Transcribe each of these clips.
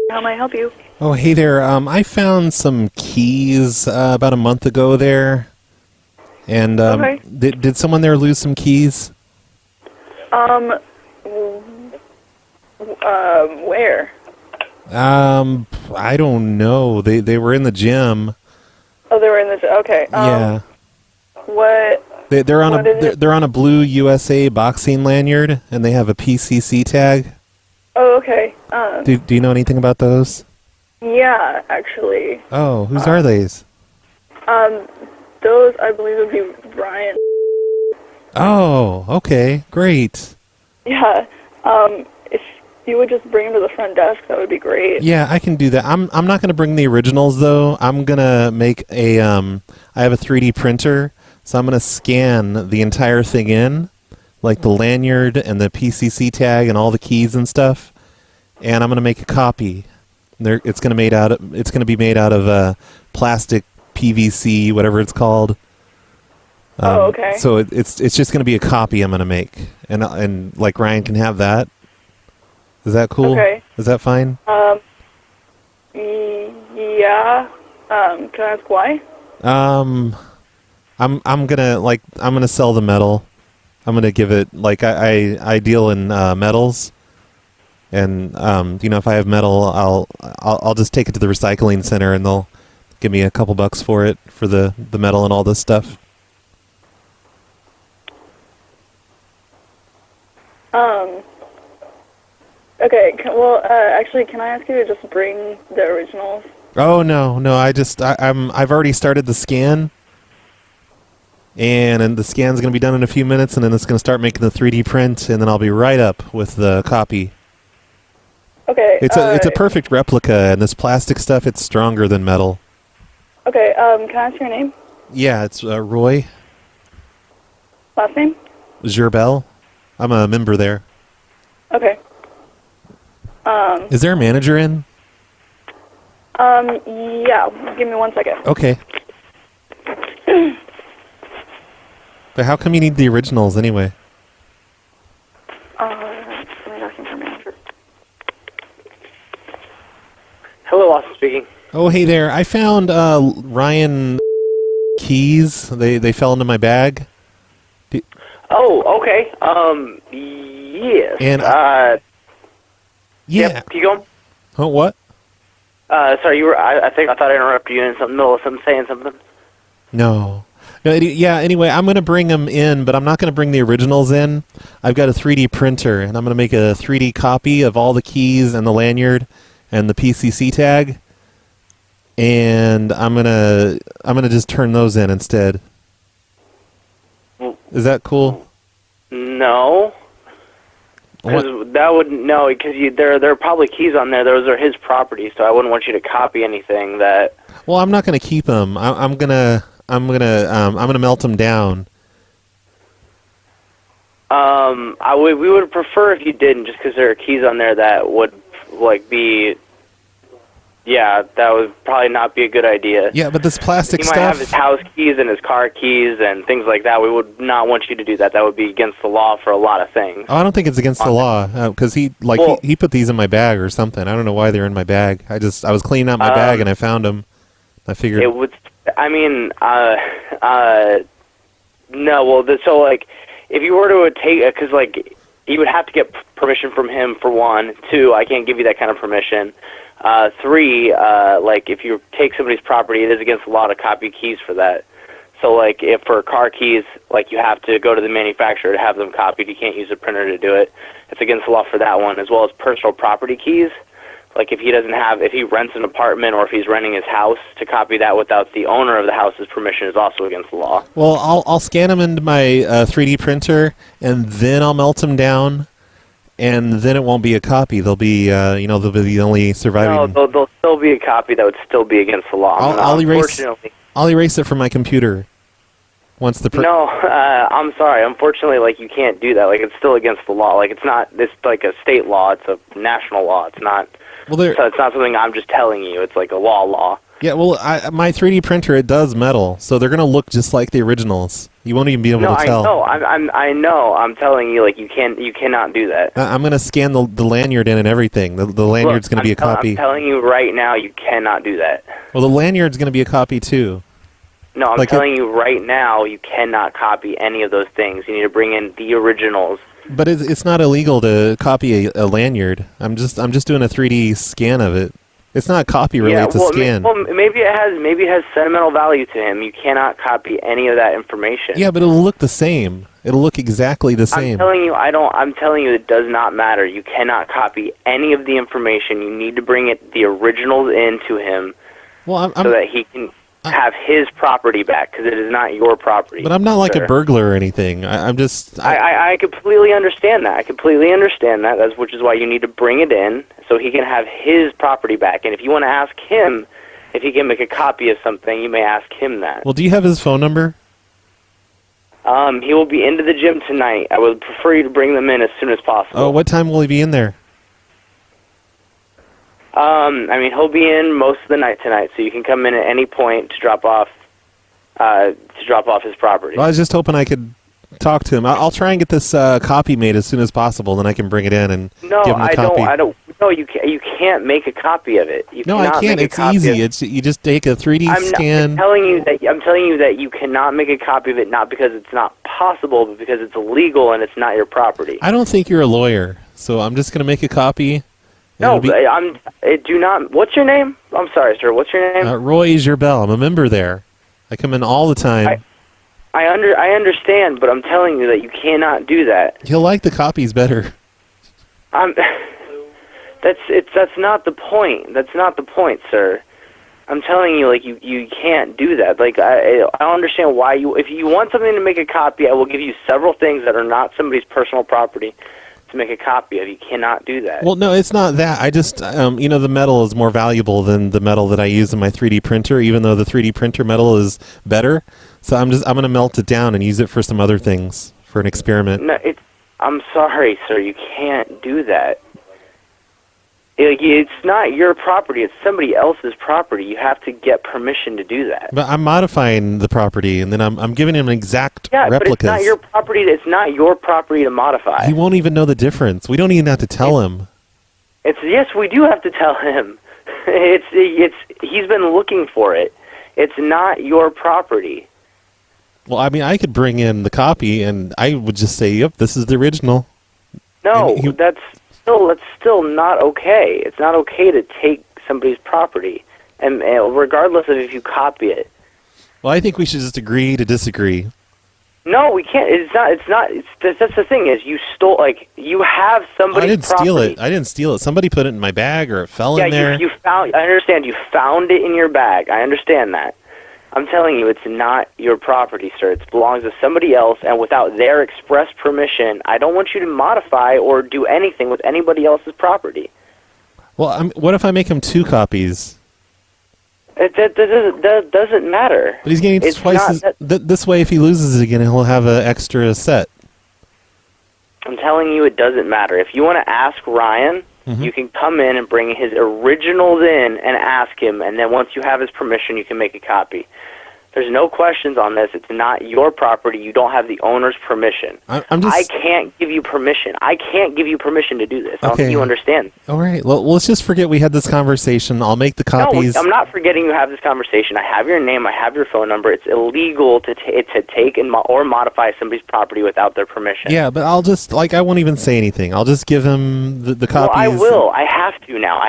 How may I help you? Oh, hey there. I found some keys about a month ago there. And Okay. did someone there lose some keys? Where? I don't know. They were in the gym. Oh, they were in the... Okay. Yeah. What... They're on what is it? they're on a blue USA boxing lanyard, and they have a PCC tag. Oh, okay. Do you know anything about those? Yeah, actually. Oh, whose are these? Those, I believe, would be Brian. Oh, okay, great. Yeah. If you would just bring them to the front desk, that would be great. Yeah, I can do that. I'm not going to bring the originals though. I'm going to make a I have a 3D printer, so I'm going to scan the entire thing in, like the lanyard and the PCC tag and all the keys and stuff, and I'm going to make a copy. It's going to be made out of plastic PVC, whatever it's called. Oh, okay. So it's just going to be a copy I'm going to make, and like Ryan can have that. Is that cool? Okay. Is that fine? Yeah. Can I ask why? I'm gonna sell the metal. I'm gonna give it like I deal in metals, and if I have metal, I'll just take it to the recycling center and they'll give me a couple bucks for it for the metal and all this stuff. Okay. Actually, can I ask you to just bring the originals? Oh no, I've already started the scan. And the scan's going to be done in a few minutes, and then it's going to start making the 3D print, and then I'll be right up with the copy. Okay. It's a perfect replica, and this plastic stuff, it's stronger than metal. Okay. Can I ask your name? Yeah, it's Roy Last name? Gerbel. I'm a member there. Okay. Is there a manager in? Yeah. Give me 1 second. Okay. But how come you need the originals anyway? Somebody asking for a manager. Hello, Austin speaking. Oh, hey there. I found Ryan keys. They fell into my bag. Oh, okay. Yes. And yeah. Yep, Keep going. Oh, what? Sorry, you were. I thought I interrupted you in the middle of saying something. No. Anyway, I'm going to bring them in, but I'm not going to bring the originals in. I've got a 3D printer, and I'm going to make a 3D copy of all the keys and the lanyard and the PCC tag. And I'm going to just turn those in instead. Is that cool? No. Because that would because there are probably keys on there. Those are his property, so I wouldn't want you to copy anything that. Well, I'm not going to keep them. I'm gonna melt them down. We would prefer if you didn't, just because there are keys on there that would be. Yeah, that would probably not be a good idea. Yeah, but this plastic stuff. stuff. He might have his house keys and his car keys and things like that. We would not want you to do that. That would be against the law for a lot of things. Oh, I don't think it's against the law because he put these in my bag or something. I don't know why they're in my bag. I was cleaning out my bag and I found them. I figured it would. I mean, no. Well, so if you were to take, because you would have to get permission from him for one. Two, I can't give you that kind of permission. Three, if you take somebody's property, it is against the law to copy keys for that. So, if for car keys, you have to go to the manufacturer to have them copied. You can't use a printer to do it. It's against the law for that one, as well as personal property keys. If he rents an apartment or if he's renting his house, to copy that without the owner of the house's permission is also against the law. Well, I'll scan them into my 3D printer, and then I'll melt them down. And then it won't be a copy. They'll be, they'll be the only surviving. No, they'll still be a copy that would still be against the law. I'll erase it from my computer. Once the No, I'm sorry. Unfortunately, you can't do that. It's still against the law. It's not. It's a state law. It's a national law. It's not. Well, so it's not something I'm just telling you. It's a law. Yeah, well, my 3D printer, it does metal, so they're going to look just like the originals. You won't even be able to tell. No, I know. I'm telling you, like, you cannot do that. I'm going to scan the lanyard in and everything. The lanyard's going to be a copy. I'm telling you right now, you cannot do that. Well, the lanyard's going to be a copy too. No, I'm telling you right now, you cannot copy any of those things. You need to bring in the originals. But it's not illegal to copy a lanyard. I'm just doing a 3D scan of it. It's not copy really, it's a scan. Maybe it has sentimental value to him. You cannot copy any of that information. Yeah, but it'll look the same. It'll look exactly the same. I'm telling you it does not matter. You cannot copy any of the information. You need to bring the originals in to him so that he can have his property back, because it is not your property. But I'm not like a burglar or anything. I completely understand that. Which is why you need to bring it in so he can have his property back. And if you want to ask him if he can make a copy of something, you may ask him that. Well, do you have his phone number? He will be into the gym tonight. I would prefer you to bring them in as soon as possible. Oh, what time will he be in there? He'll be in most of the night tonight, so you can come in at any point to drop off his property. Well, I was just hoping I could talk to him. I'll try and get this copy made as soon as possible, then I can bring it in and give him the copy. No, you can't make a copy of it. No, I can't. It's easy. You just take a 3D scan. I'm telling you that you cannot make a copy of it, not because it's not possible, but because it's illegal and it's not your property. I don't think you're a lawyer, so I'm just going to make a copy. No, do not. What's your name? I'm sorry, sir. What's your name? Roy Gerbel. I'm a member there. I come in all the time. I understand, but I'm telling you that you cannot do that. He'll like the copies better. That's not the point. That's not the point, sir. I'm telling you, like, you can't do that. Like, I don't understand why if you want something to make a copy, I will give you several things that are not somebody's personal property to make a copy of. You cannot do that. Well, no, it's not that. I just, the metal is more valuable than the metal that I use in my 3D printer, even though the 3D printer metal is better. So I'm going to melt it down and use it for some other things, for an experiment. No, I'm sorry, sir. You can't do that. It's not your property. It's somebody else's property. You have to get permission to do that. But I'm modifying the property, and then I'm giving him exact replicas. But it's not your property. It's not your property to modify. He won't even know the difference. We don't even have to tell him. Yes, we do have to tell him. He's been looking for it. It's not your property. Well, I could bring in the copy, and I would just say, "Yep, this is the original." No, that's still not okay. It's not okay to take somebody's property, and regardless of if you copy it. Well, I think we should just agree to disagree. No, we can't. That's the thing is, you stole. Like, you have somebody's property. I didn't steal it. Somebody put it in my bag, or it fell in there. I understand. You found it in your bag. I understand that. I'm telling you, it's not your property, sir. It belongs to somebody else, and without their express permission, I don't want you to modify or do anything with anybody else's property. Well, what if I make him 2 copies? That doesn't matter. But he's getting twice this way, if he loses it again, he'll have an extra set. I'm telling you, it doesn't matter. If you want to ask Ryan, you can come in and bring his originals in and ask him, and then once you have his permission, you can make a copy. There's no questions on this. It's not your property. You don't have the owner's permission. I can't give you permission. I can't give you permission to do this. I don't think you understand. All right. Well, let's just forget we had this conversation. I'll make the copies. No, I'm not forgetting you have this conversation. I have your name. I have your phone number. It's illegal to take or modify somebody's property without their permission. Yeah, but I'll just, I won't even say anything. I'll just give him the copies. Well, I will. I have to now.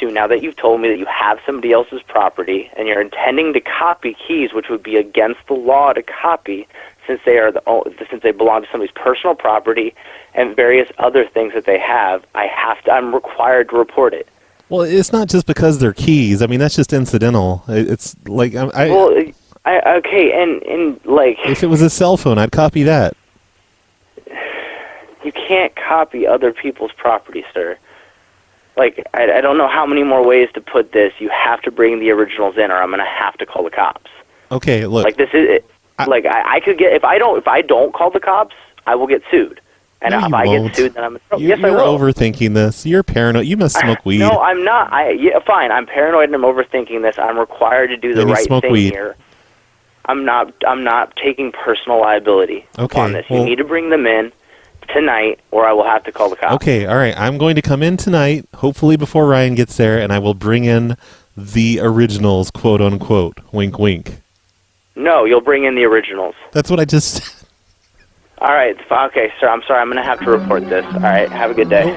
Now that you've told me that you have somebody else's property and you're intending to copy keys, which would be against the law to copy, since they belong to somebody's personal property and various other things that they have. I'm required to report it. Well, it's not just because they're keys. I mean, that's just incidental. It's like okay, and if it was a cell phone, I'd copy that. You can't copy other people's property, sir. I don't know how many more ways to put this. You have to bring the originals in, or I'm going to have to call the cops. Okay, look. This is I could get if I don't call the cops, I will get sued. And No, if you I won't. get sued, then I'm in trouble. You're, Yes, I you're will. overthinking this. You're paranoid. You must smoke weed. No, I'm not. Fine. I'm paranoid and I'm overthinking this. I'm required to do the Then you right smoke thing weed. here. I'm not taking personal liability Okay, on this. well- You need to bring them in tonight, or I will have to call the cops. Okay, all right. I'm going to come in tonight, hopefully before Ryan gets there, and I will bring in the originals, quote unquote. Wink, wink. No, you'll bring in the originals. That's what I just said. All right. Okay, sir. I'm sorry. I'm going to have to report this. All right. Have a good day.